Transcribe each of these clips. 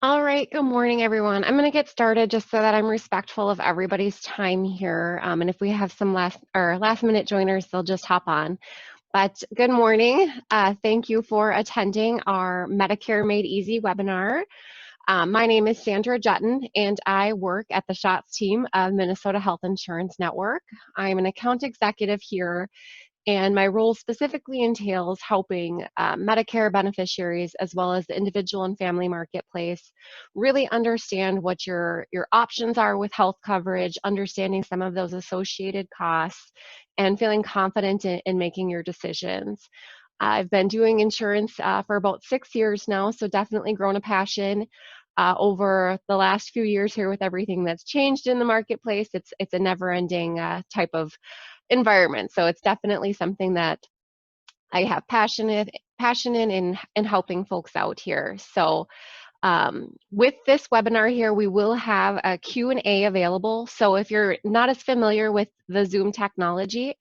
All right, good morning, everyone. I'm going to get started just so that I'm respectful of everybody's time here. And if we have some last minute joiners, they'll just hop on. But good morning. Thank you for attending our Medicare Made Easy webinar. My name is Sandra Jutton, and I work at the Schatz team of Minnesota Health Insurance Network. I'm an account executive here, and my role specifically entails helping Medicare beneficiaries as well as the individual and family marketplace really understand what your options are with health coverage, understanding some of those associated costs, and feeling confident in making your decisions. I've been doing insurance for about 6 years now, so definitely grown a passion over the last few years here with everything that's changed in the marketplace. It's a never-ending type of environment. So it's definitely something that I have passion in helping folks out here. So with this webinar here, we will have a Q&A available. So if you're not as familiar with the Zoom technology,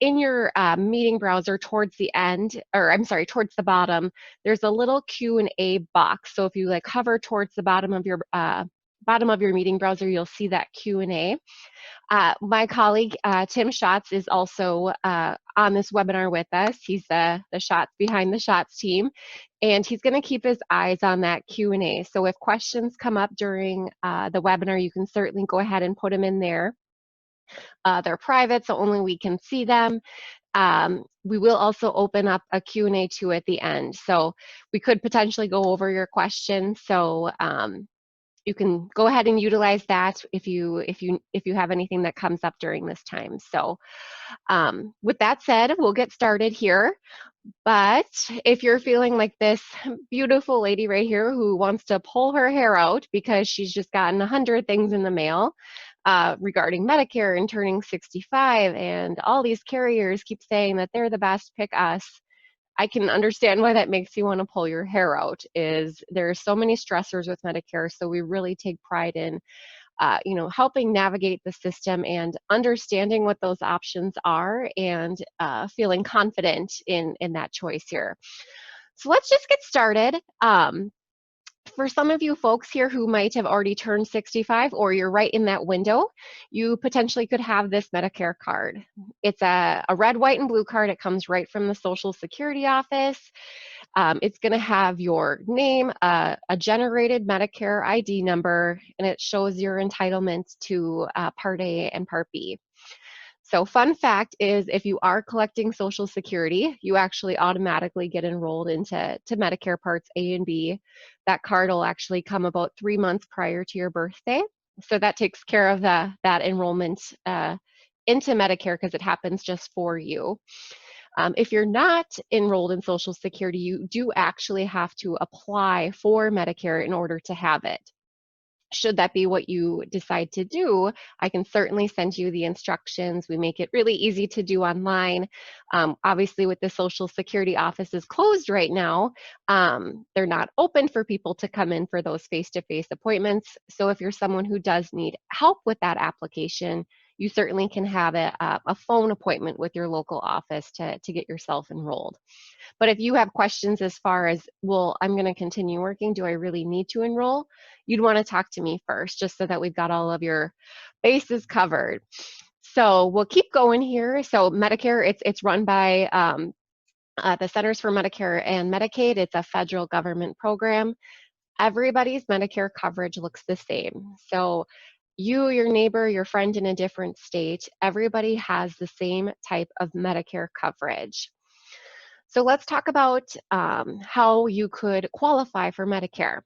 in your meeting browser towards the end, or I'm sorry, towards the bottom, there's a little Q&A box. So if you like hover towards the bottom of your meeting browser, you'll see that Q&A. My colleague, Tim Schatz, is also on this webinar with us. He's the Schatz behind the Schatz team, and he's going to keep his eyes on that Q&A. So if questions come up during the webinar, you can certainly go ahead and put them in there. They're private, so only we can see them. We will also open up a Q&A too at the end. So we could potentially go over your questions. So you can go ahead and utilize that if you have anything that comes up during this time. So with that said, we'll get started here. But if you're feeling like this beautiful lady right here who wants to pull her hair out because she's just gotten 100 things in the mail regarding Medicare and turning 65, and all these carriers keep saying that they're the best, pick us, I can understand why that makes you want to pull your hair out. Is there are so many stressors with Medicare, so we really take pride in, helping navigate the system and understanding what those options are, and feeling confident in that choice here. So let's just get started. For some of you folks here who might have already turned 65, or you're right in that window, you potentially could have this Medicare card. It's a red, white, and blue card. It comes right from the Social Security office. It's going to have your name, a generated Medicare ID number, and it shows your entitlement to Part A and Part B. So fun fact is, if you are collecting Social Security, you actually automatically get enrolled into Medicare Parts A and B. That card will actually come about 3 months prior to your birthday. So that takes care of that enrollment into Medicare, because it happens just for you. If you're not enrolled in Social Security, you do actually have to apply for Medicare in order to have it. Should that be what you decide to do, I can certainly send you the instructions. We make it really easy to do online. Obviously, with the Social Security offices closed right now, they're not open for people to come in for those face-to-face appointments. So if you're someone who does need help with that application, you certainly can have a phone appointment with your local office to get yourself enrolled. But if you have questions as far as, well, I'm going to continue working, do I really need to enroll? You'd want to talk to me first, just so that we've got all of your bases covered. So we'll keep going here. So Medicare, it's run by the Centers for Medicare and Medicaid. It's a federal government program. Everybody's Medicare coverage looks the same. So you, your neighbor, your friend in a different state, everybody has the same type of Medicare coverage. So let's talk about how you could qualify for Medicare.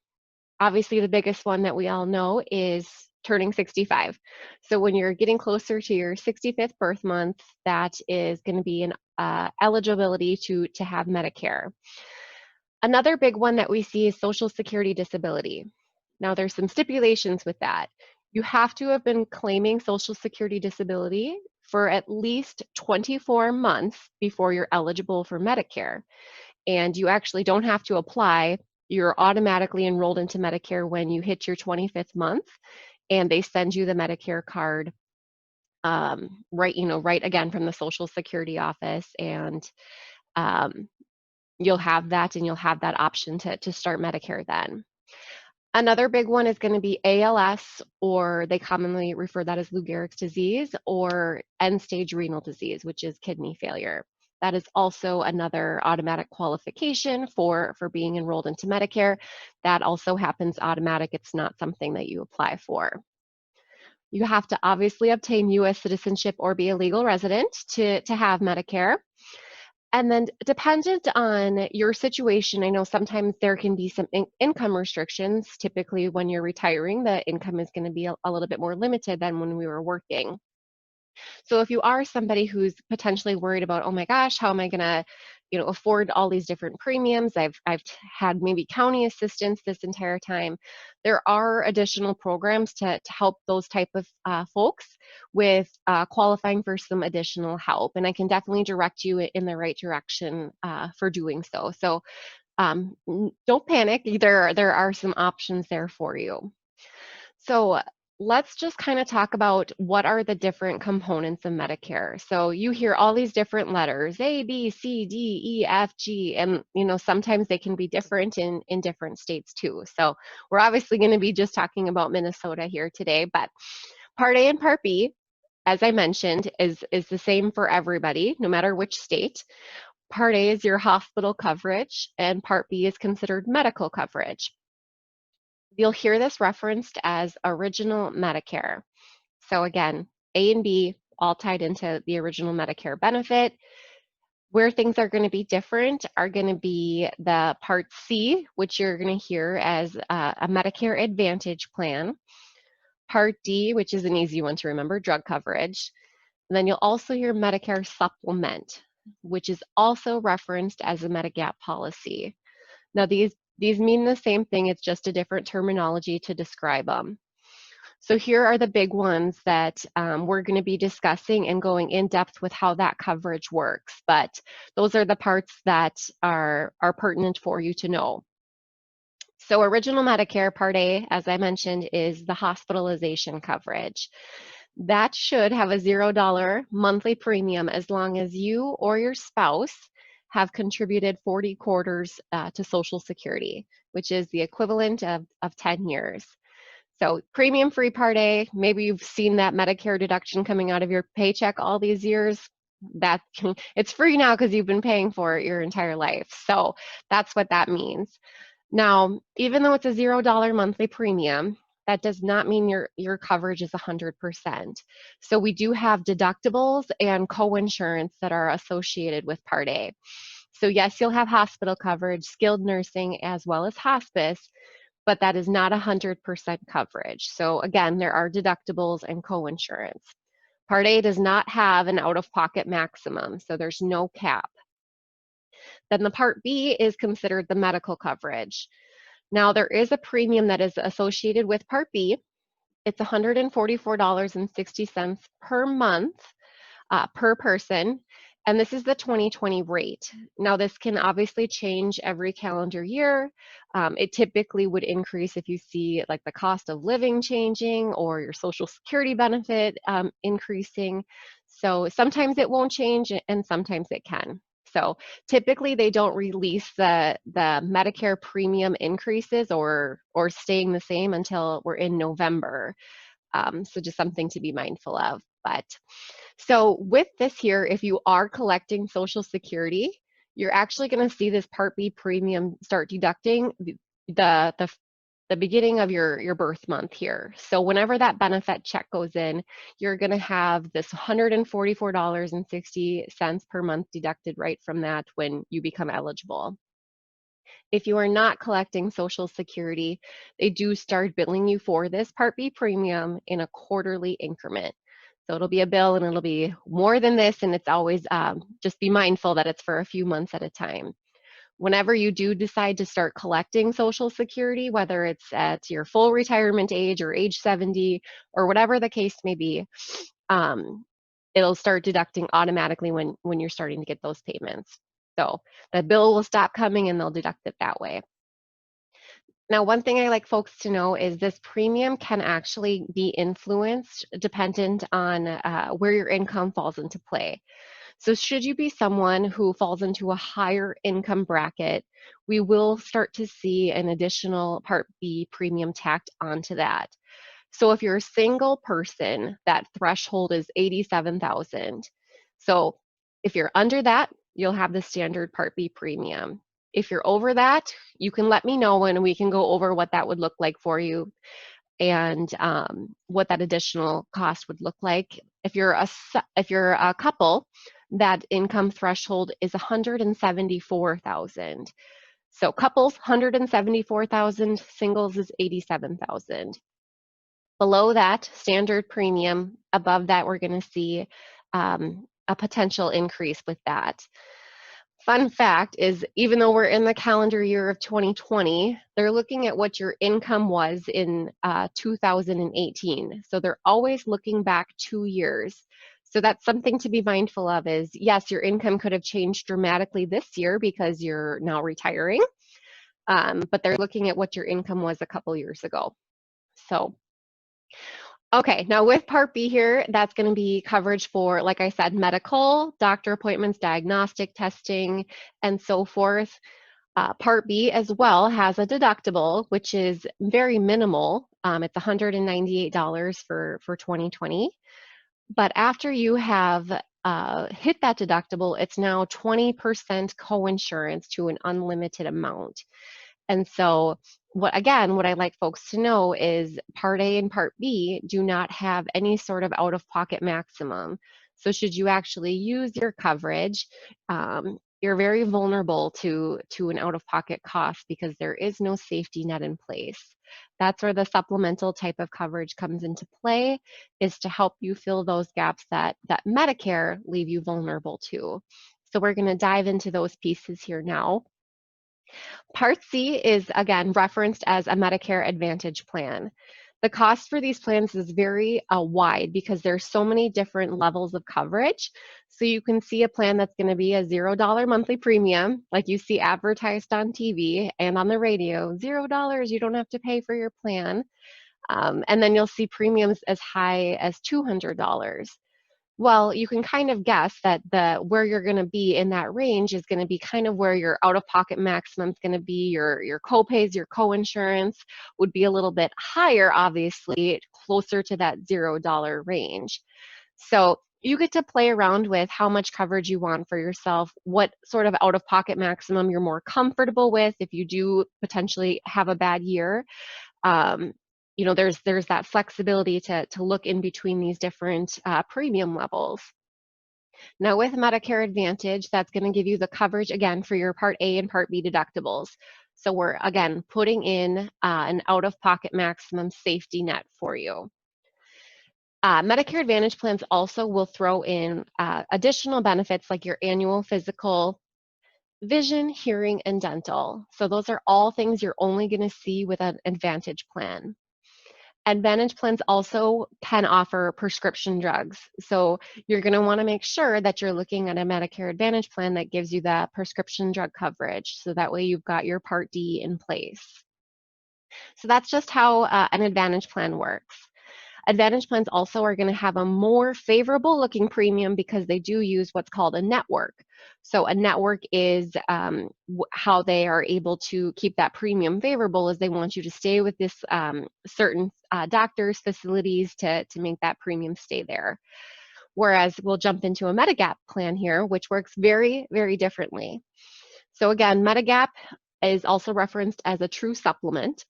Obviously, the biggest one that we all know is turning 65. So when you're getting closer to your 65th birth month, that is going to be an eligibility to have Medicare. Another big one that we see is Social Security disability. Now, there's some stipulations with that. You have to have been claiming Social Security disability for at least 24 months before you're eligible for Medicare. And you actually don't have to apply. You're automatically enrolled into Medicare when you hit your 25th month, and they send you the Medicare card right again from the Social Security office, and you'll have that, and you'll have that option to start Medicare then. Another big one is going to be ALS, or they commonly refer that as Lou Gehrig's disease, or end-stage renal disease, which is kidney failure. That is also another automatic qualification for being enrolled into Medicare. That also happens automatic. It's not something that you apply for. You have to obviously obtain U.S. citizenship or be a legal resident to have Medicare. And then dependent on your situation, I know sometimes there can be some income restrictions. Typically when you're retiring, the income is going to be a little bit more limited than when we were working. So if you are somebody who's potentially worried about, oh my gosh, how am I going to, afford all these different premiums? I've had maybe county assistance this entire time. There are additional programs to help those type of folks with qualifying for some additional help, and I can definitely direct you in the right direction for doing so. So don't panic. There are some options there for you. So let's just kind of talk about what are the different components of Medicare. So you hear all these different letters, A, B, C, D, E, F, G, and sometimes they can be different in different states too. So we're obviously going to be just talking about Minnesota here today, but Part A and Part B, as I mentioned, is the same for everybody, no matter which state. Part A is your hospital coverage, and Part B is considered medical coverage. You'll hear this referenced as original Medicare. So again, A and B all tied into the original Medicare benefit. Where things are going to be different are going to be the Part C, which you're going to hear as a Medicare Advantage plan. Part D, which is an easy one to remember, drug coverage. And then you'll also hear Medicare Supplement, which is also referenced as a Medigap policy. Now, these mean the same thing, it's just a different terminology to describe them. So here are the big ones that we're going to be discussing and going in depth with how that coverage works. But those are the parts that are pertinent for you to know. So original Medicare Part A, as I mentioned, is the hospitalization coverage. That should have a $0 monthly premium as long as you or your spouse have contributed 40 quarters to Social Security, which is the equivalent of 10 years. So premium-free Part A, maybe you've seen that Medicare deduction coming out of your paycheck all these years. It's free now because you've been paying for it your entire life. So that's what that means. Now, even though it's a $0 monthly premium, that does not mean your coverage is 100%. So we do have deductibles and co-insurance that are associated with Part A. So yes, you'll have hospital coverage, skilled nursing, as well as hospice, but that is not 100% coverage. So again, there are deductibles and co-insurance. Part A does not have an out-of-pocket maximum, so there's no cap. Then the Part B is considered the medical coverage. Now, there is a premium that is associated with Part B. It's $144.60 per month per person, and this is the 2020 rate. Now, this can obviously change every calendar year. It typically would increase if you see like the cost of living changing or your Social Security benefit increasing. So sometimes it won't change and sometimes it can. So typically they don't release the Medicare premium increases or staying the same until we're in November. So just something to be mindful of. But so with this here, if you are collecting Social Security, you're actually going to see this Part B premium start deducting the beginning of your birth month here. So whenever that benefit check goes in, you're going to have this $144.60 per month deducted right from that when you become eligible. If you are not collecting Social Security, they do start billing you for this Part B premium in a quarterly increment. So it'll be a bill and it'll be more than this, and it's always just be mindful that it's for a few months at a time. Whenever you do decide to start collecting Social Security, whether it's at your full retirement age or age 70 or whatever the case may be, it'll start deducting automatically when you're starting to get those payments. So the bill will stop coming and they'll deduct it that way. Now, one thing I like folks to know is this premium can actually be influenced dependent on where your income falls into play. So should you be someone who falls into a higher income bracket, we will start to see an additional Part B premium tacked onto that. So if you're a single person, that threshold is $87,000. So if you're under that, you'll have the standard Part B premium. If you're over that, you can let me know and we can go over what that would look like for you and what that additional cost would look like. If you're a couple, that income threshold is $174,000. So couples, $174,000, singles is $87,000. Below that, standard premium. Above that, we're going to see a potential increase with that. Fun fact is, even though we're in the calendar year of 2020, they're looking at what your income was in 2018. So they're always looking back 2 years. So that's something to be mindful of is, yes, your income could have changed dramatically this year because you're now retiring, but they're looking at what your income was a couple years ago. So okay, now with Part B here, that's going to be coverage for, like I said, medical, doctor appointments, diagnostic testing, and so forth. Part B as well has a deductible, which is very minimal. It's $198 for 2020. But after you have hit that deductible, it's now 20% coinsurance to an unlimited amount. And so what I like folks to know is Part A and Part B do not have any sort of out-of-pocket maximum. So should you actually use your coverage, you're very vulnerable to an out-of-pocket cost because there is no safety net in place. That's where the supplemental type of coverage comes into play, is to help you fill those gaps that Medicare leave you vulnerable to. So we're going to dive into those pieces here now. Part C is, again, referenced as a Medicare Advantage plan. The cost for these plans is very wide because there's so many different levels of coverage. So you can see a plan that's going to be a $0 monthly premium, like you see advertised on TV and on the radio, $0, you don't have to pay for your plan. And then you'll see premiums as high as $200. Well, you can kind of guess that where you're going to be in that range is going to be kind of where your out-of-pocket maximum is going to be. Your co-pays, your co-insurance would be a little bit higher, obviously, closer to that $0 range. So you get to play around with how much coverage you want for yourself, what sort of out-of-pocket maximum you're more comfortable with if you do potentially have a bad year. There's that flexibility to look in between these different premium levels. Now with Medicare Advantage, that's going to give you the coverage again for your Part A and Part B deductibles. So we're again putting in an out-of-pocket maximum safety net for you. Medicare Advantage plans also will throw in additional benefits like your annual physical, vision, hearing, and dental. So those are all things you're only going to see with an Advantage plan. Advantage plans also can offer prescription drugs. So you're going to want to make sure that you're looking at a Medicare Advantage plan that gives you that prescription drug coverage. So that way you've got your Part D in place. So that's just how an Advantage plan works. Advantage plans also are going to have a more favorable looking premium because they do use what's called a network. So a network is how they are able to keep that premium favorable, is they want you to stay with this certain doctors, facilities to make that premium stay there. Whereas we'll jump into a Medigap plan here, which works very, very differently. So again, Medigap is also referenced as a true supplement.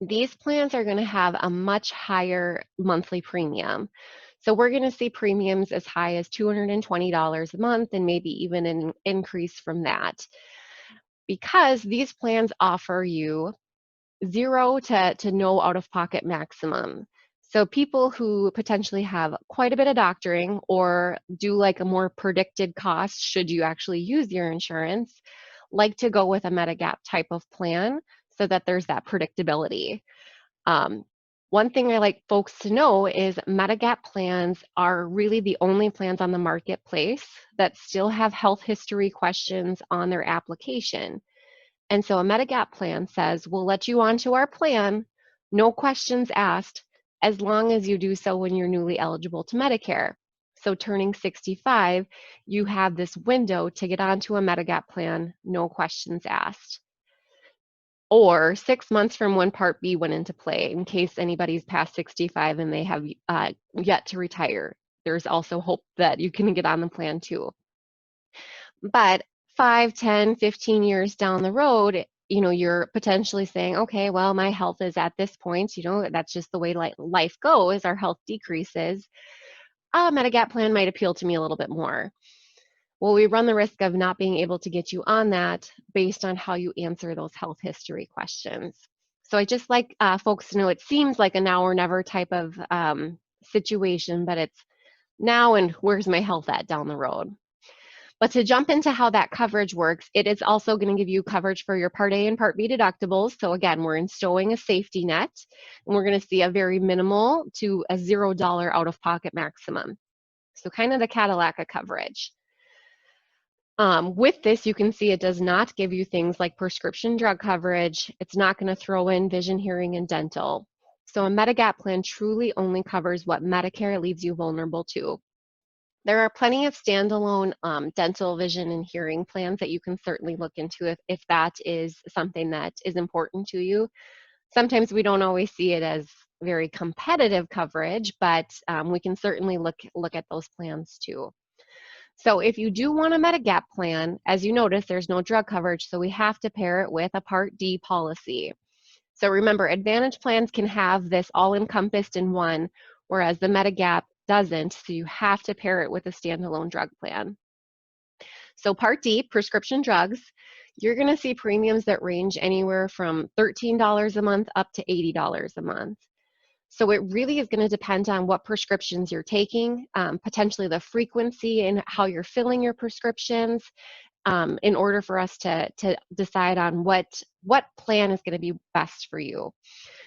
These plans are going to have a much higher monthly premium. So we're going to see premiums as high as $220 a month and maybe even an increase from that, because these plans offer you zero to no out-of-pocket maximum. So people who potentially have quite a bit of doctoring or do like a more predicted cost should you actually use your insurance, like to go with a Medigap type of plan so that there's that predictability. One thing I like folks to know is Medigap plans are really the only plans on the marketplace that still have health history questions on their application. And so a Medigap plan says, we'll let you onto our plan, no questions asked, as long as you do so when you're newly eligible to Medicare. So turning 65, you have this window to get onto a Medigap plan, no questions asked. Or 6 months from when Part B went into play, in case anybody's past 65 and they have yet to retire. There's also hope that you can get on the plan too. But 5, 10, 15 years down the road, you're potentially saying, okay, well, my health is at this point, that's just the way life goes. Our health decreases. A Medigap plan might appeal to me a little bit more. Well, we run the risk of not being able to get you on that based on how you answer those health history questions. So I just like folks to know it seems like a now or never type of situation, but it's now and where's my health at down the road. But to jump into how that coverage works, it is also going to give you coverage for your Part A and Part B deductibles. So again, we're installing a safety net, and we're going to see a very minimal to a $0 out-of-pocket maximum. So kind of the Cadillac of coverage. With this, you can see it does not give you things like prescription drug coverage. It's not going to throw in vision, hearing, and dental. So a Medigap plan truly only covers what Medicare leaves you vulnerable to. There are plenty of standalone dental, vision, and hearing plans that you can certainly look into if that is something that is important to you. Sometimes we don't always see it as very competitive coverage, but we can certainly look at those plans too. So if you do want a Medigap plan, as you notice, there's no drug coverage, so we have to pair it with a Part D policy. So remember, Advantage plans can have this all encompassed in one, whereas the Medigap doesn't, so you have to pair it with a standalone drug plan. So Part D, prescription drugs, you're going to see premiums that range anywhere from $13 a month up to $80 a month. So it really is going to depend on what prescriptions you're taking, potentially the frequency and how you're filling your prescriptions, in order for us to decide on what plan is going to be best for you.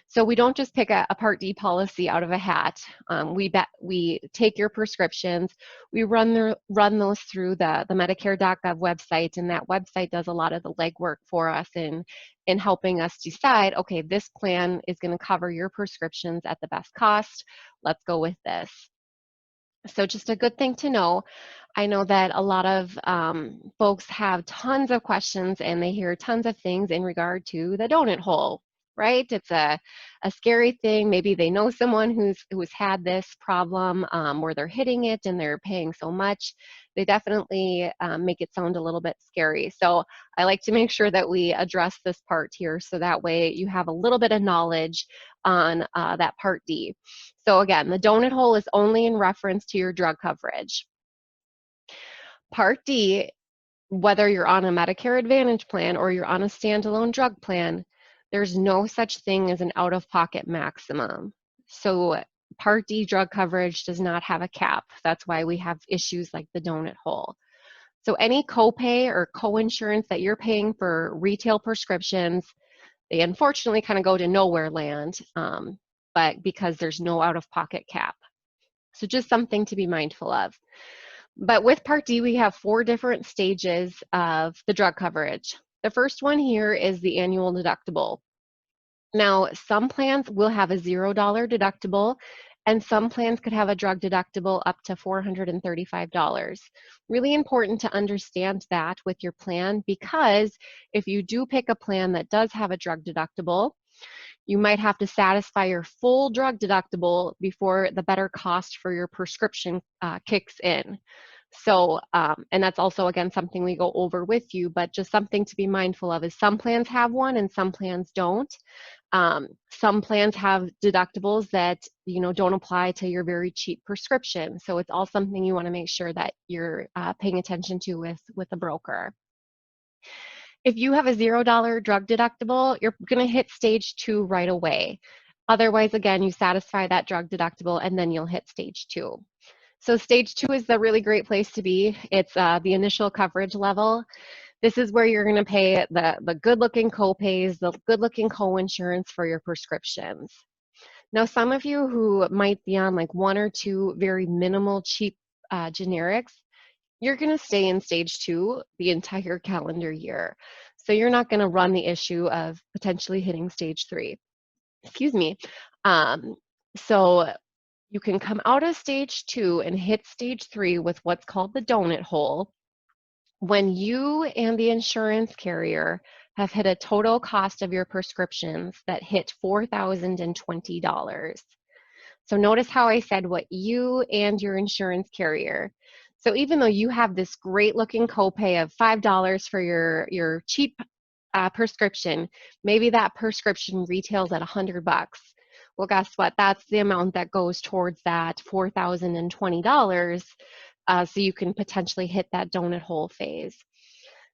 So we don't just pick a Part D policy out of a hat. We take your prescriptions, we run those through the Medicare.gov website, and that website does a lot of the legwork for us in helping us decide, okay, this plan is going to cover your prescriptions at the best cost. Let's go with this. So just a good thing to know. I know that a lot of folks have tons of questions and they hear tons of things in regard to the donut hole, right? It's a scary thing. Maybe they know someone who's had this problem where they're hitting it and they're paying so much. They definitely make it sound a little bit scary. So I like to make sure that we address this part here so that way you have a little bit of knowledge on that Part D. So again, the donut hole is only in reference to your drug coverage. Part D, whether you're on a Medicare Advantage plan or you're on a standalone drug plan, there's no such thing as an out-of-pocket maximum. So Part D drug coverage does not have a cap. That's why we have issues like the donut hole. So any copay or coinsurance that you're paying for retail prescriptions, they unfortunately kind of go to nowhere land, but because there's no out-of-pocket cap. So just something to be mindful of. But with Part D, we have 4 different stages of the drug coverage. The first one here is the annual deductible. Now, some plans will have a $0 deductible, and some plans could have a drug deductible up to $435. Really important to understand that with your plan, because if you do pick a plan that does have a drug deductible, you might have to satisfy your full drug deductible before the better cost for your prescription kicks in. So, and that's also, again, something we go over with you, but just something to be mindful of is some plans have one and some plans don't. Some plans have deductibles that, don't apply to your very cheap prescription. So it's all something you want to make sure that you're paying attention to with a broker. If you have a $0 drug deductible, you're going to hit stage 2 right away. Otherwise, again, you satisfy that drug deductible and then you'll hit stage 2. So stage 2 is the really great place to be. It's the initial coverage level. This is where you're going to pay the good-looking copays, the good-looking co-insurance for your prescriptions. Now, some of you who might be on like 1 or 2 very minimal, cheap generics, you're going to stay in stage 2 the entire calendar year. So you're not going to run the issue of potentially hitting stage 3. Excuse me. So You can come out of stage 2 and hit stage 3 with what's called the donut hole when you and the insurance carrier have hit a total cost of your prescriptions that hit $4,020. So notice how I said what you and your insurance carrier. So even though you have this great looking copay of $5 for your cheap prescription, maybe that prescription retails at $100. Well, guess what? That's the amount that goes towards that $4,020, so you can potentially hit that donut hole phase.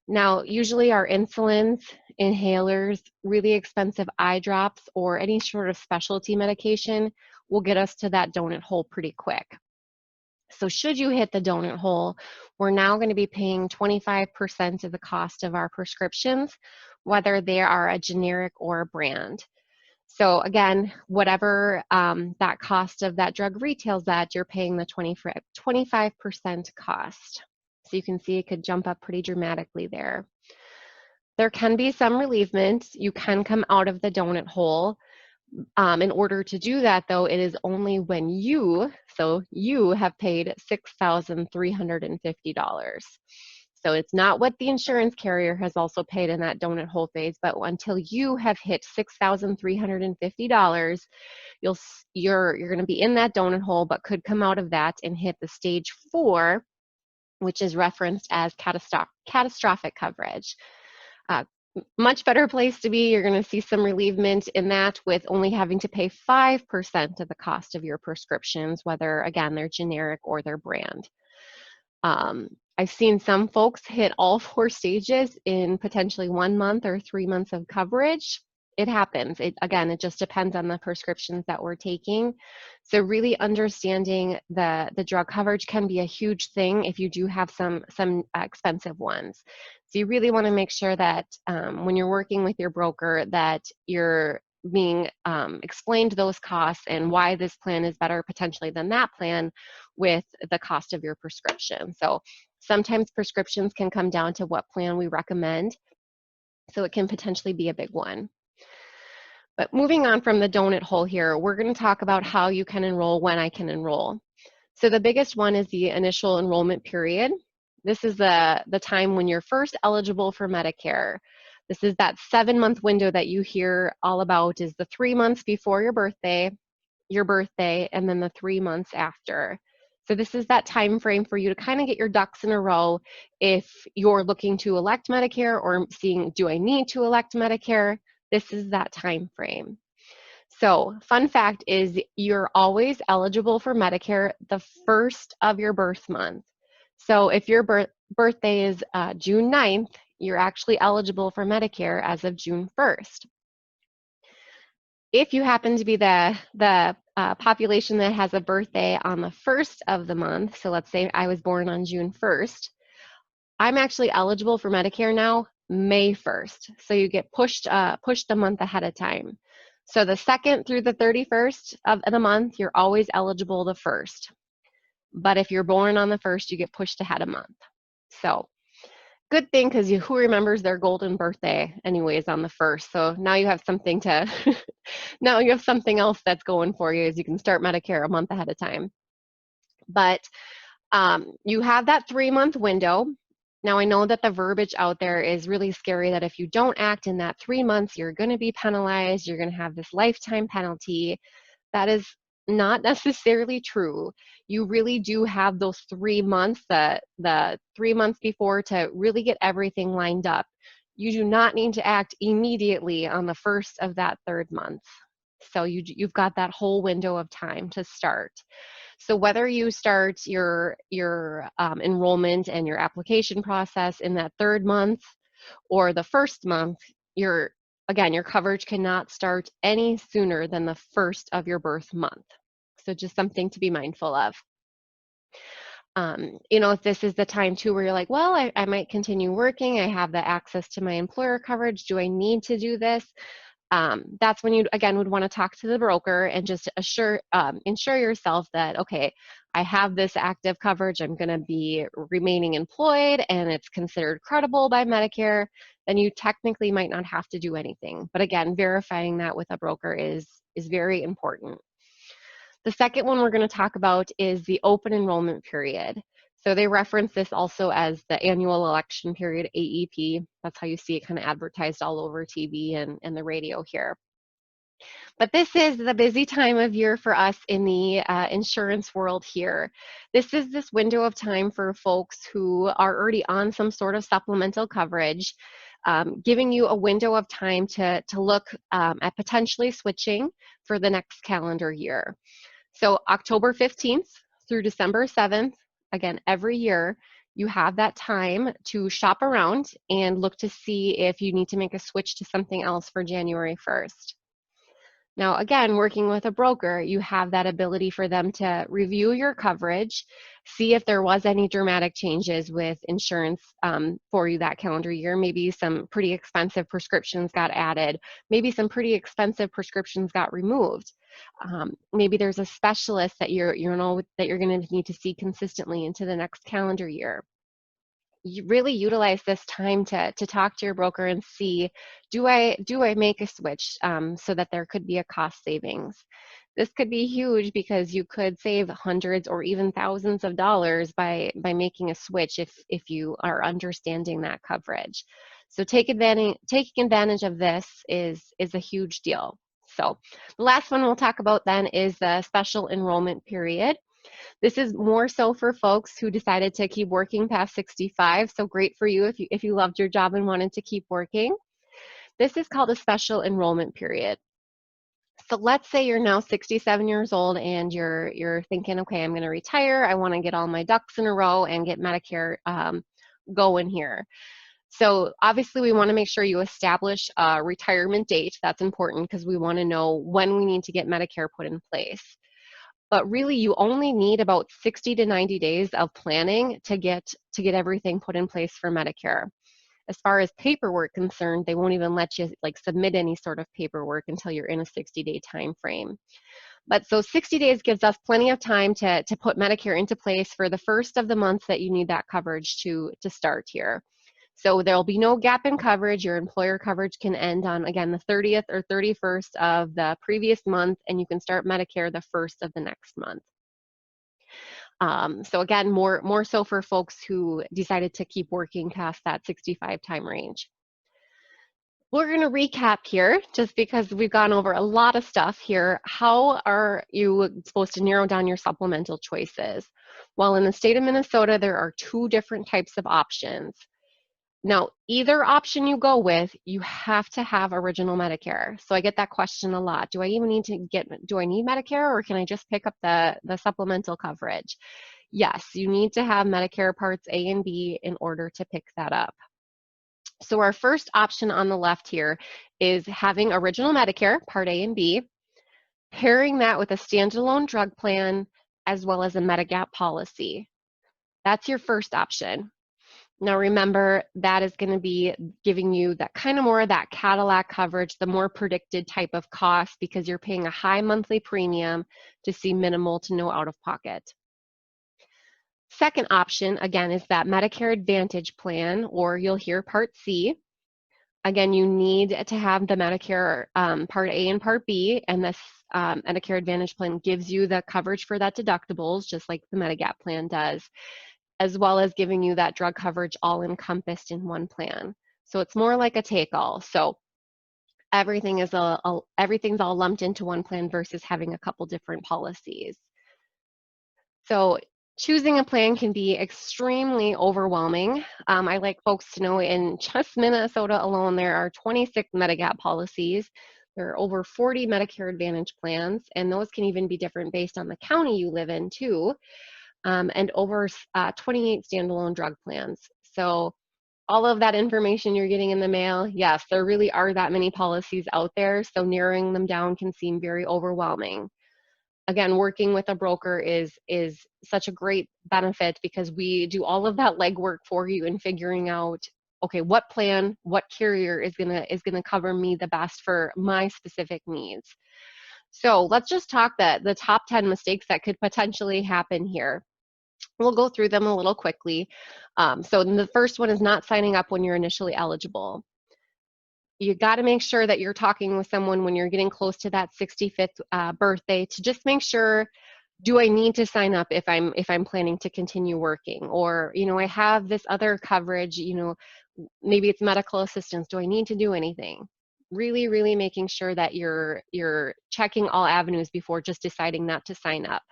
Now, usually our insulins, inhalers, really expensive eye drops, or any sort of specialty medication will get us to that donut hole pretty quick. So should you hit the donut hole, we're now going to be paying 25% of the cost of our prescriptions, whether they are a generic or a brand. So again, whatever that cost of that drug retails at, you're paying the 25% cost. So you can see it could jump up pretty dramatically there. There can be some relievement. You can come out of the donut hole. In order to do that, though, it is only when you have paid $6,350. So it's not what the insurance carrier has also paid in that donut hole phase, but until you have hit $6,350, you're going to be in that donut hole, but could come out of that and hit the stage 4, which is referenced as catastrophic coverage. Much better place to be. You're going to see some relievement in that with only having to pay 5% of the cost of your prescriptions, whether, again, they're generic or they're brand. I've seen some folks hit all 4 stages in potentially 1 month or 3 months of coverage. It happens. Again, it just depends on the prescriptions that we're taking. So really understanding the drug coverage can be a huge thing if you do have some expensive ones. So you really want to make sure that when you're working with your broker that you're being explained those costs and why this plan is better potentially than that plan with the cost of your prescription. So sometimes prescriptions can come down to what plan we recommend. So it can potentially be a big one. But moving on from the donut hole here, we're going to talk about how you can enroll, when I can enroll. So the biggest one is the initial enrollment period. This is the time when you're first eligible for Medicare. This is that 7-month window that you hear all about, is the 3 months before your birthday, and then the 3 months after. So this is that time frame for you to kind of get your ducks in a row if you're looking to elect Medicare or seeing, do I need to elect Medicare? This is that time frame. So fun fact is you're always eligible for Medicare the first of your birth month. So if your birthday is June 9th, you're actually eligible for Medicare as of June 1st. If you happen to be the population that has a birthday on the 1st of the month, so let's say I was born on June 1st, I'm actually eligible for Medicare now May 1st. So you get pushed a month ahead of time. So the 2nd through the 31st of the month, you're always eligible the 1st. But if you're born on the 1st, you get pushed ahead a month. So good thing, because who remembers their golden birthday anyways on the 1st? So now you have something to, now you have something else that's going for you, is you can start Medicare a month ahead of time. But you have that 3-month window. Now, I know that the verbiage out there is really scary, that if you don't act in that 3 months, you're going to be penalized, you're going to have this lifetime penalty. That is not necessarily true. You really do have those 3 months, the 3 months before, to really get everything lined up. You do not need to act immediately on the 1st of that 3rd month. So you've got that whole window of time to start. So whether you start your enrollment and your application process in that 3rd month or the 1st month, your coverage cannot start any sooner than the 1st of your birth month. So just something to be mindful of. If this is the time too where you're like, well, I might continue working, I have the access to my employer coverage, do I need to do this? That's when you, again, would want to talk to the broker and just ensure yourself that, okay, I have this active coverage, I'm going to be remaining employed, and it's considered credible by Medicare. Then you technically might not have to do anything. But again, verifying that with a broker is very important. The second one we're going to talk about is the open enrollment period. So they reference this also as the annual election period, AEP. That's how you see it kind of advertised all over TV and the radio here. But this is the busy time of year for us in the insurance world here. This is this window of time for folks who are already on some sort of supplemental coverage, giving you a window of time to look at potentially switching for the next calendar year. So October 15th through December 7th, again, every year, you have that time to shop around and look to see if you need to make a switch to something else for January 1st. Now, again, working with a broker, you have that ability for them to review your coverage, see if there was any dramatic changes with insurance for you that calendar year. Maybe some pretty expensive prescriptions got added. Maybe some pretty expensive prescriptions got removed. Maybe there's a specialist that you're going to need to see consistently into the next calendar year. You really utilize this time to talk to your broker and see, do I make a switch so that there could be a cost savings. This could be huge because you could save hundreds or even thousands of dollars by making a switch if you are understanding that coverage. So taking advantage of this is a huge deal. So the last one we'll talk about then is the special enrollment period. This is more so for folks who decided to keep working past 65. So great for you if you loved your job and wanted to keep working. This is called a special enrollment period. So let's say you're now 67 years old and you're thinking, okay, I'm going to retire. I want to get all my ducks in a row and get Medicare going here. So obviously we want to make sure you establish a retirement date. That's important because we want to know when we need to get Medicare put in place. But really, you only need about 60 to 90 days of planning to get everything put in place for Medicare. As far as paperwork concerned, they won't even let you submit any sort of paperwork until you're in a 60-day time frame. But so 60 days gives us plenty of time to put Medicare into place for the first of the months that you need that coverage to start here. So there'll be no gap in coverage. Your employer coverage can end on, again, the 30th or 31st of the previous month, and you can start Medicare the 1st of the next month. So again, more so for folks who decided to keep working past that 65 time range. We're going to recap here just because we've gone over a lot of stuff here. How are you supposed to narrow down your supplemental choices? Well, in the state of Minnesota, there are 2 different types of options. Now, either option you go with, you have to have original Medicare. So I get that question a lot. Do I need Medicare, or can I just pick up the supplemental coverage? Yes, you need to have Medicare Parts A and B in order to pick that up. So our first option on the left here is having original Medicare, Part A and B, pairing that with a standalone drug plan as well as a Medigap policy. That's your first option. Now remember, that is going to be giving you that kind of more of that Cadillac coverage, the more predicted type of cost, because you're paying a high monthly premium to see minimal to no out-of-pocket. Second option, again, is that Medicare Advantage plan, or you'll hear Part C. Again, you need to have the Medicare Part A and Part B, and this Medicare Advantage plan gives you the coverage for that deductibles, just like the Medigap plan does, as well as giving you that drug coverage all encompassed in one plan. So it's more like a take-all. So everything's all lumped into one plan versus having a couple different policies. So choosing a plan can be extremely overwhelming. I like folks to know in just Minnesota alone, there are 26 Medigap policies. There are over 40 Medicare Advantage plans, and those can even be different based on the county you live in too. And over 28 standalone drug plans. So all of that information you're getting in the mail, yes, there really are that many policies out there, so narrowing them down can seem very overwhelming. Again, working with a broker is such a great benefit because we do all of that legwork for you in figuring out, okay, what plan, what carrier is gonna cover me the best for my specific needs. So let's just talk the top 10 mistakes that could potentially happen here. We'll go through them a little quickly. So the first one is not signing up when you're initially eligible. you got to make sure that you're talking with someone when you're getting close to that 65th birthday to just make sure, do I need to sign up if I'm planning to continue working? Or, I have this other coverage, maybe it's medical assistance. Do I need to do anything? Really, really making sure that you're checking all avenues before just deciding not to sign up.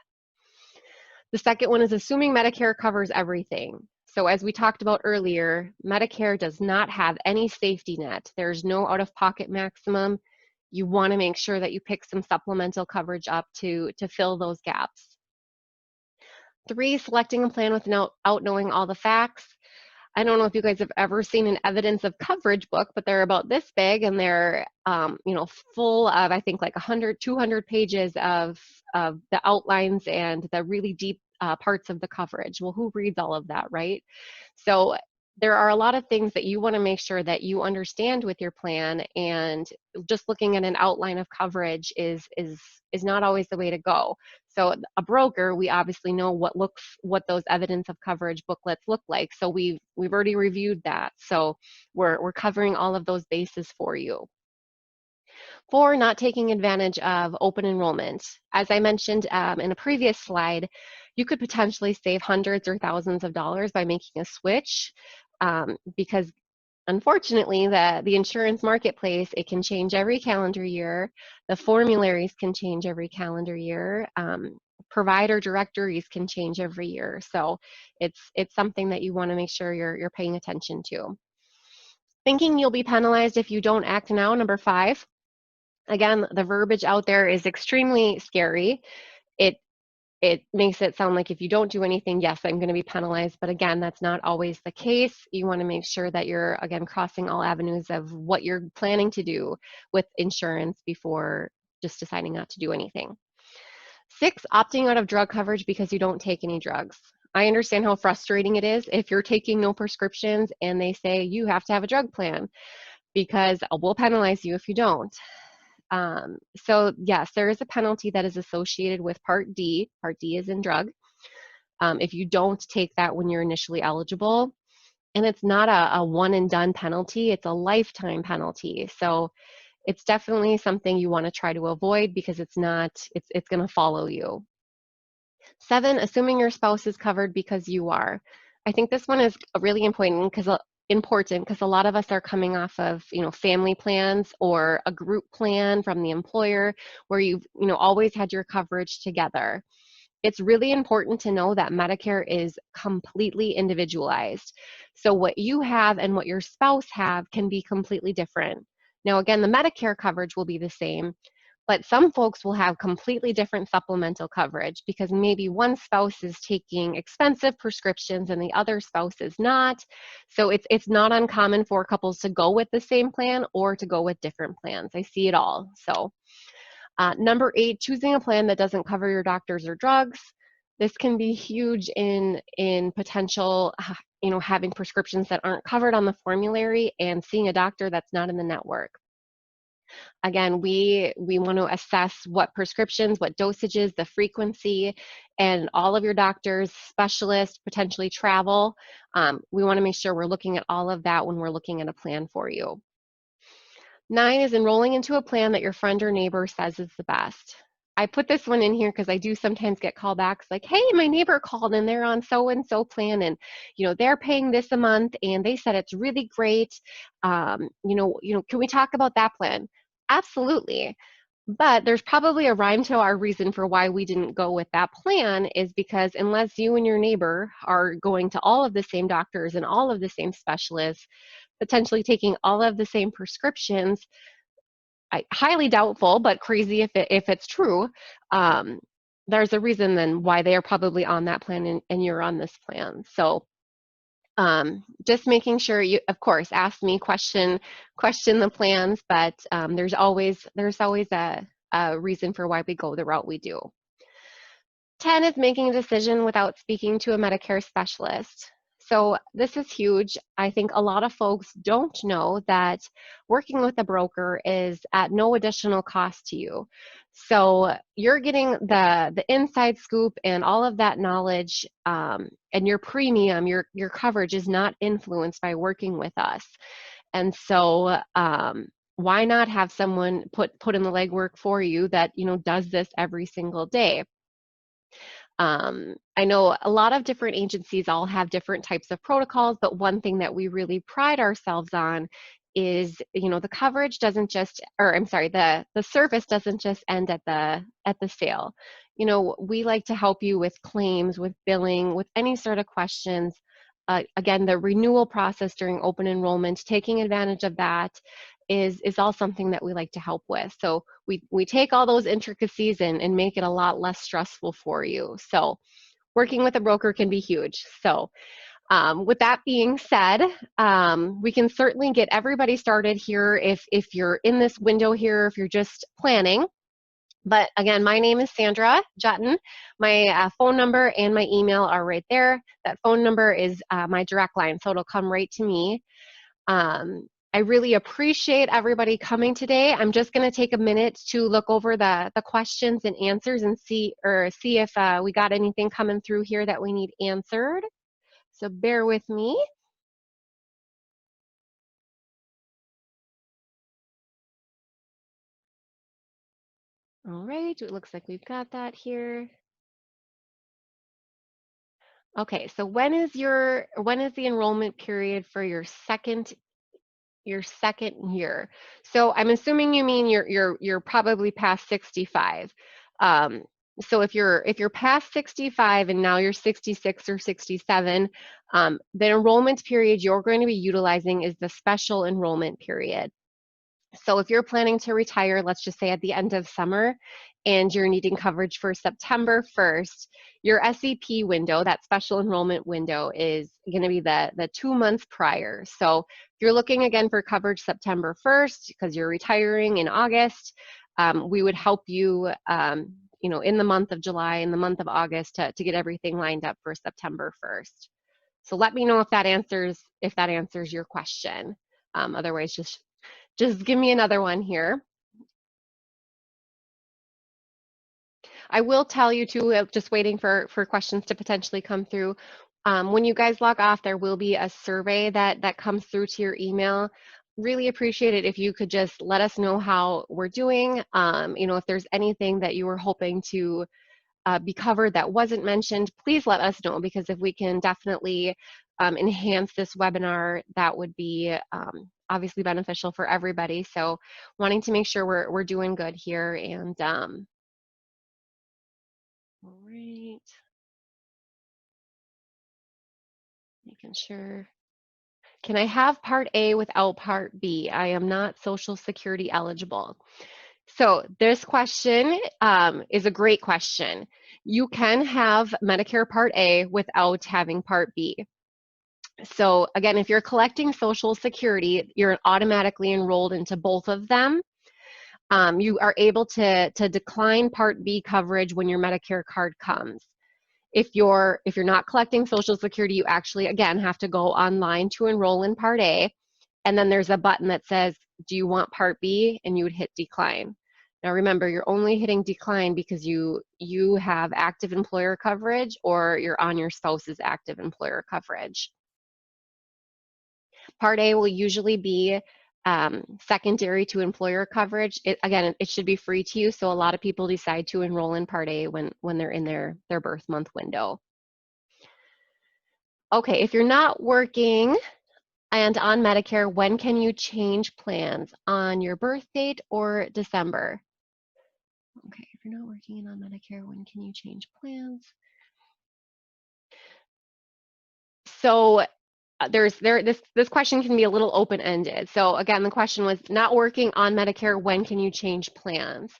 The second one is assuming Medicare covers everything. So as we talked about earlier, Medicare does not have any safety net. There's no out-of-pocket maximum. You want to make sure that you pick some supplemental coverage up to fill those gaps. 3, selecting a plan without knowing all the facts. I don't know if you guys have ever seen an evidence of coverage book, but they're about this big, and they're full of, I think, like 100, 200 pages of the outlines and the really deep parts of the coverage. Well, who reads all of that, right? So there are a lot of things that you want to make sure that you understand with your plan, and just looking at an outline of coverage is not always the way to go. So a broker, we obviously know what those evidence of coverage booklets look like. So we've already reviewed that. So we're covering all of those bases for you. 4, not taking advantage of open enrollment. As I mentioned in a previous slide, you could potentially save hundreds or thousands of dollars by making a switch, because unfortunately, the insurance marketplace, it can change every calendar year. The formularies can change every calendar year. Provider directories can change every year. So it's something that you want to make sure you're paying attention to. Thinking you'll be penalized if you don't act now, number 5. Again, the verbiage out there is extremely scary. It makes it sound like if you don't do anything, yes, I'm going to be penalized. But again, that's not always the case. You want to make sure that you're, again, crossing all avenues of what you're planning to do with insurance before just deciding not to do anything. 6, opting out of drug coverage because you don't take any drugs. I understand how frustrating it is if you're taking no prescriptions and they say you have to have a drug plan, because we'll penalize you if you don't. So yes, there is a penalty that is associated with Part D. Part D is in drug. If you don't take that when you're initially eligible, and it's not a one and done penalty, it's a lifetime penalty. So it's definitely something you want to try to avoid, because it's going to follow you. 7, assuming your spouse is covered because you are. I think this one is really important because a lot of us are coming off of family plans or a group plan from the employer where you've always had your coverage together. It's really important to know that Medicare is completely individualized. So what you have and what your spouse have can be completely different. Now again, the Medicare coverage will be the same, but some folks will have completely different supplemental coverage because maybe one spouse is taking expensive prescriptions and the other spouse is not. So it's not uncommon for couples to go with the same plan or to go with different plans. I see it all. So number 8, choosing a plan that doesn't cover your doctors or drugs. This can be huge in potential, having prescriptions that aren't covered on the formulary and seeing a doctor that's not in the network. Again, we want to assess what prescriptions, what dosages, the frequency, and all of your doctors, specialists, potentially travel. We want to make sure we're looking at all of that when we're looking at a plan for you. 9 is enrolling into a plan that your friend or neighbor says is the best. I put this one in here because I do sometimes get callbacks like, hey, my neighbor called and they're on so-and-so plan and, they're paying this a month and they said it's really great. Can we talk about that plan? Absolutely. But there's probably a rhyme to our reason for why we didn't go with that plan, is because unless you and your neighbor are going to all of the same doctors and all of the same specialists, potentially taking all of the same prescriptions, highly doubtful, but crazy if it's true, there's a reason then why they are probably on that plan and you're on this plan. So just making sure you, of course, ask me, question the plans, but there's always a reason for why we go the route we do. 10 is making a decision without speaking to a Medicare specialist. So this is huge. I think a lot of folks don't know that working with a broker is at no additional cost to you. So you're getting the inside scoop and all of that knowledge, and your premium, your coverage is not influenced by working with us. And so why not have someone put in the legwork for you that, you know, does this every single day? I know a lot of different agencies all have different types of protocols, but one thing that we really pride ourselves on is, you know, the coverage doesn't just, or I'm sorry, the service doesn't just end at the sale. You know, we like to help you with claims, with billing, with any sort of questions. Again, the renewal process during open enrollment, taking advantage of that is all something that we like to help with. So we take all those intricacies and make it a lot less stressful for you. So working with a broker can be huge. So with that being said, we can certainly get everybody started here if you're in this window here, if you're just planning. But again, my name is Sandra Jutton. My phone number and my email are right there. That phone number is my direct line, so it'll come right to me. I really appreciate everybody coming today. I'm just going to take a minute to look over the questions and answers and see if we got anything coming through here that we need answered. So bear with me. All right, it looks like we've got that here. Okay, so when is the enrollment period for your second year? So I'm assuming you mean you're probably past 65. Um, so if you're past 65 and now you're 66 or 67, the enrollment period you're going to be utilizing is the special enrollment period. So if you're planning to retire, let's just say at the end of summer, and you're needing coverage for September 1st, your SEP window, that special enrollment window, is going to be the 2 months prior. So if you're looking again for coverage September 1st because you're retiring in August, we would help you, you know, in the month of July, in the month of August to get everything lined up for September 1st. So let me know if that answers your question. Otherwise, just give me another one here. I will tell you too, just waiting for questions to potentially come through. When you guys log off, there will be a survey that comes through to your email. Really appreciate it if you could just let us know how we're doing. You know, if there's anything that you were hoping to be covered that wasn't mentioned, please let us know, because if we can definitely enhance this webinar, that would be obviously beneficial for everybody. So wanting to make sure we're doing good here. And all right, making sure. Can I have Part A without Part B? I am not Social Security eligible. So this question is a great question. You can have Medicare Part A without having Part B. So again, if you're collecting Social Security, you're automatically enrolled into both of them. You are able to decline Part B coverage when your Medicare card comes. If you're not collecting Social Security, you actually, again, have to go online to enroll in Part A, and then there's a button that says, do you want Part B? And you would hit decline. Now remember, you're only hitting decline because you have active employer coverage or you're on your spouse's active employer coverage. Part A will usually be secondary to employer coverage. Again, it should be free to you, so a lot of people decide to enroll in Part A when they're in their birth month window. Okay, if you're not working and on Medicare, when can you change plans? On your birth date or December? Okay, if you're not working and on Medicare, when can you change plans? So this question can be a little open-ended. So again, the question was, not working on Medicare, when can you change plans?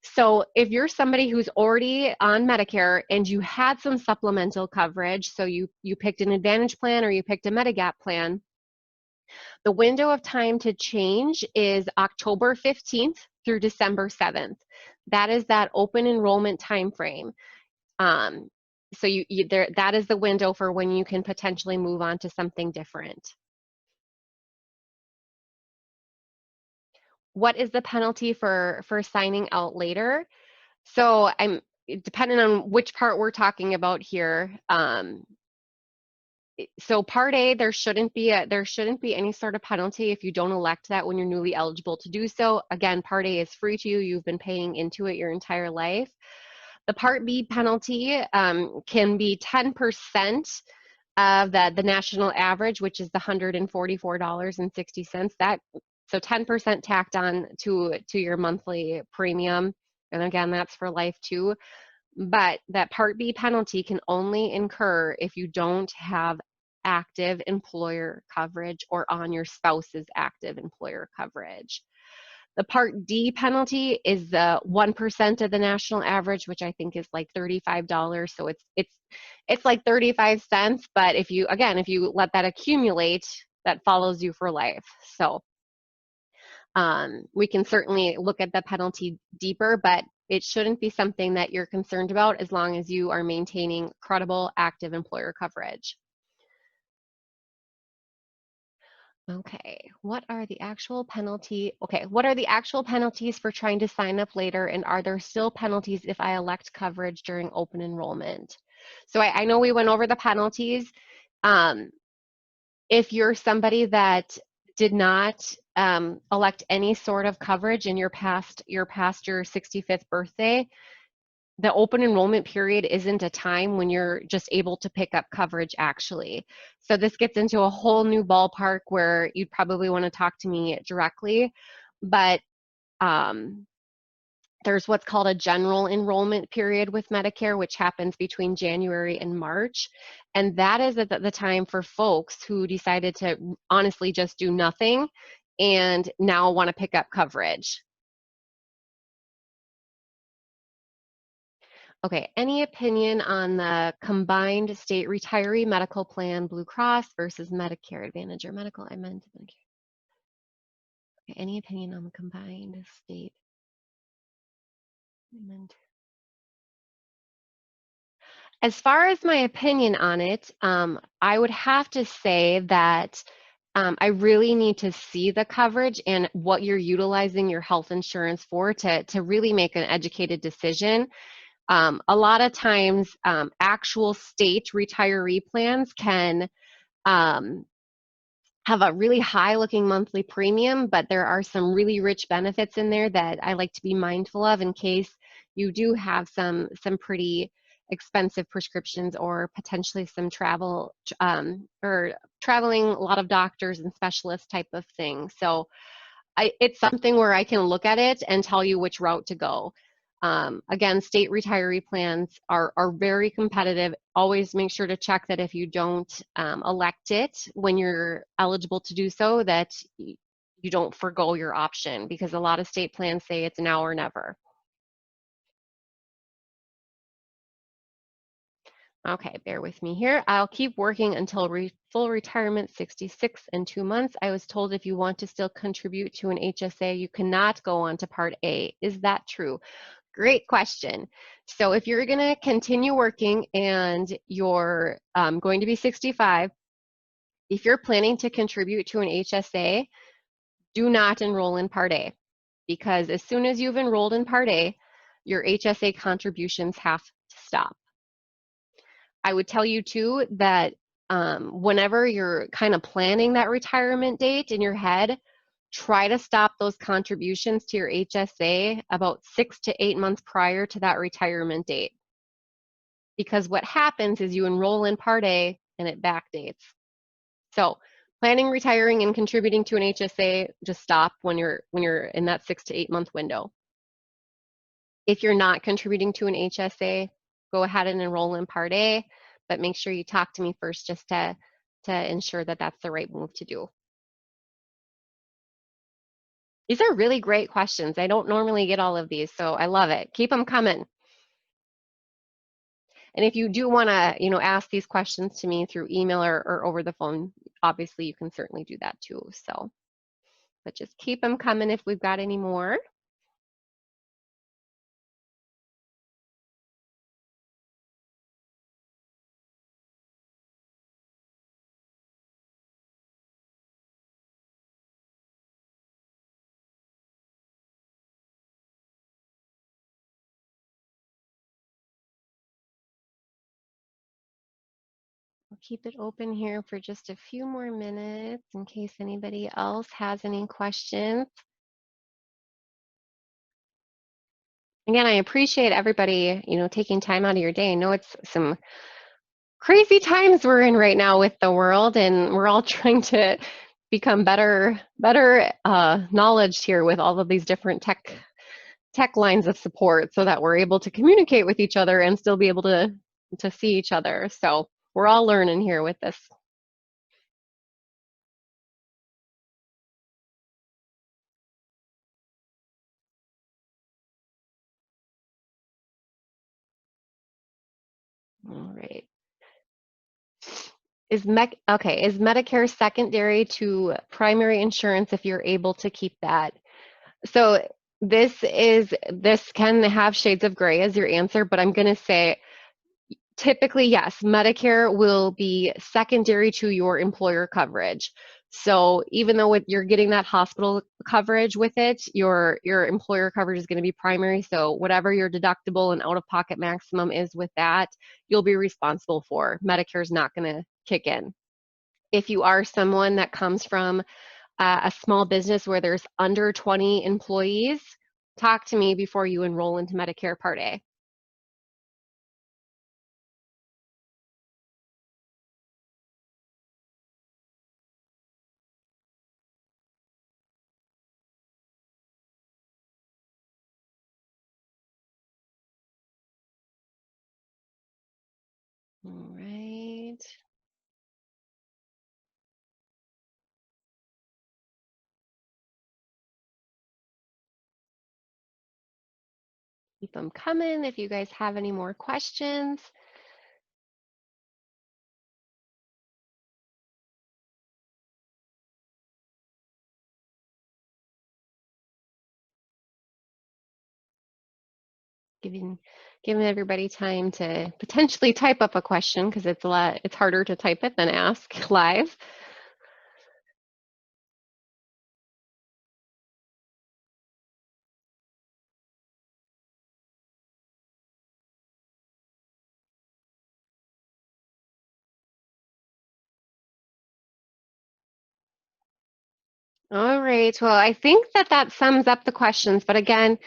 So if you're somebody who's already on Medicare and you had some supplemental coverage, so you picked an Advantage plan or you picked a Medigap plan, the window of time to change is October 15th through December 7th. That is that open enrollment time frame. So that is the window for when you can potentially move on to something different. What is the penalty for signing out later? So depending on which part we're talking about here, So Part A, there shouldn't be any sort of penalty if you don't elect that when you're newly eligible to do so. Again, Part A is free to you. You've been paying into it your entire life. The Part B penalty can be 10% of the national average, which is the $144.60. So 10% tacked on to your monthly premium, and again, that's for life too. But that Part B penalty can only incur if you don't have active employer coverage or on your spouse's active employer coverage. The Part D penalty is the 1% of the national average, which I think is like $35. So it's like 35 cents, but if you let that accumulate, that follows you for life. So we can certainly look at the penalty deeper, but it shouldn't be something that you're concerned about as long as you are maintaining credible active employer coverage. Okay, what are the actual penalties for trying to sign up later, and are there still penalties if I elect coverage during open enrollment? So I know we went over the penalties. If you're somebody that did not elect any sort of coverage in your 65th birthday, the open enrollment period isn't a time when you're just able to pick up coverage actually. So this gets into a whole new ballpark where you'd probably want to talk to me directly, but there's what's called a general enrollment period with Medicare, which happens between January and March. And that is at the time for folks who decided to honestly just do nothing and now want to pick up coverage. Okay, any opinion on the combined state retiree medical plan, Blue Cross versus Medicare Advantage or medical? I meant Medicare. Okay, any opinion on the combined state? As far as my opinion on it, I would have to say that I really need to see the coverage and what you're utilizing your health insurance for to really make an educated decision. A lot of times, actual state retiree plans can have a really high looking monthly premium, but there are some really rich benefits in there that I like to be mindful of in case you do have some pretty expensive prescriptions or potentially some travel or traveling, a lot of doctors and specialists type of thing. So it's something where I can look at it and tell you which route to go. Again, state retiree plans are very competitive. Always make sure to check that if you don't elect it when you're eligible to do so, that you don't forgo your option, because a lot of state plans say it's now or never. Okay, bear with me here. I'll keep working until full retirement, 66 and 2 months. I was told if you want to still contribute to an HSA, you cannot go on to Part A. Is that true? Great question. So if you're going to continue working and you're going to be 65, if you're planning to contribute to an HSA, do not enroll in Part A, because as soon as you've enrolled in Part A, your HSA contributions have to stop. I would tell you too that whenever you're kind of planning that retirement date in your head, try to stop those contributions to your HSA about 6 to 8 months prior to that retirement date. Because what happens is you enroll in Part A and it backdates. So planning, retiring, and contributing to an HSA, just stop when you're in that 6 to 8 month window. If you're not contributing to an HSA, go ahead and enroll in Part A, but make sure you talk to me first just to ensure that that's the right move to do. These are really great questions. I don't normally get all of these, so I love it. Keep them coming. And if you do want to, ask these questions to me through email or over the phone, obviously you can certainly do that too. So, but just keep them coming if we've got any more. keep it open here for just a few more minutes in case anybody else has any questions. Again, I appreciate everybody, taking time out of your day. I know it's some crazy times we're in right now with the world, and we're all trying to become better knowledge here with all of these different tech lines of support so that we're able to communicate with each other and still be able to see each other. So we're all learning here with this. All right. Is Medicare secondary to primary insurance if you're able to keep that? So this can have shades of gray as your answer, but I'm going to say typically, yes, Medicare will be secondary to your employer coverage. So even though you're getting that hospital coverage with it, your employer coverage is going to be primary. So whatever your deductible and out-of-pocket maximum is with that, you'll be responsible for. Medicare is not going to kick in. If you are someone that comes from a small business where there's under 20 employees, talk to me before you enroll into Medicare Part A. All right. Keep them coming if you guys have any more questions. Giving everybody time to potentially type up a question because it's harder to type it than ask live. All right. Well, I think that sums up the questions. But again,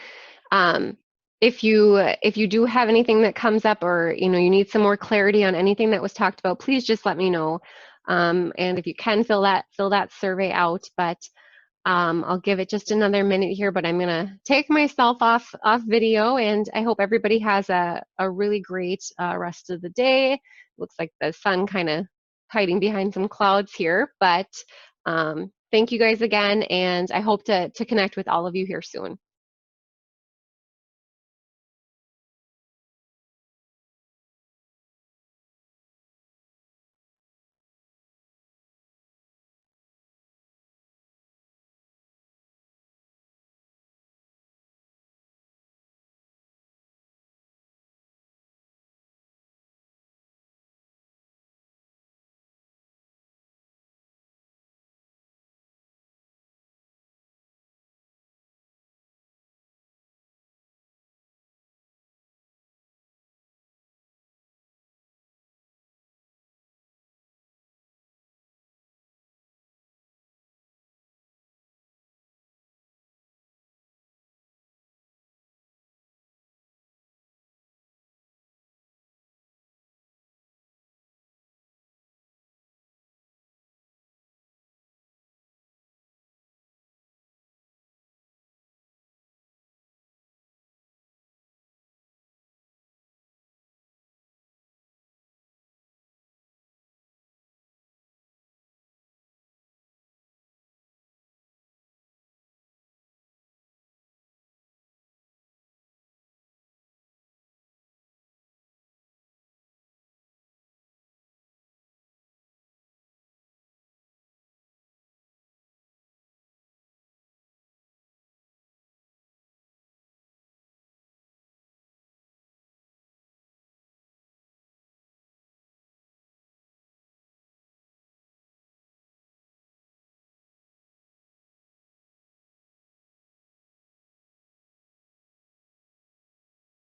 if you do have anything that comes up, or you need some more clarity on anything that was talked about, please just let me know. And if you can fill that survey out. But I'll give it just another minute here. But I'm gonna take myself off video, and I hope everybody has a really great rest of the day. Looks like the sun kind of hiding behind some clouds here, but thank you guys again, and I hope to connect with all of you here soon.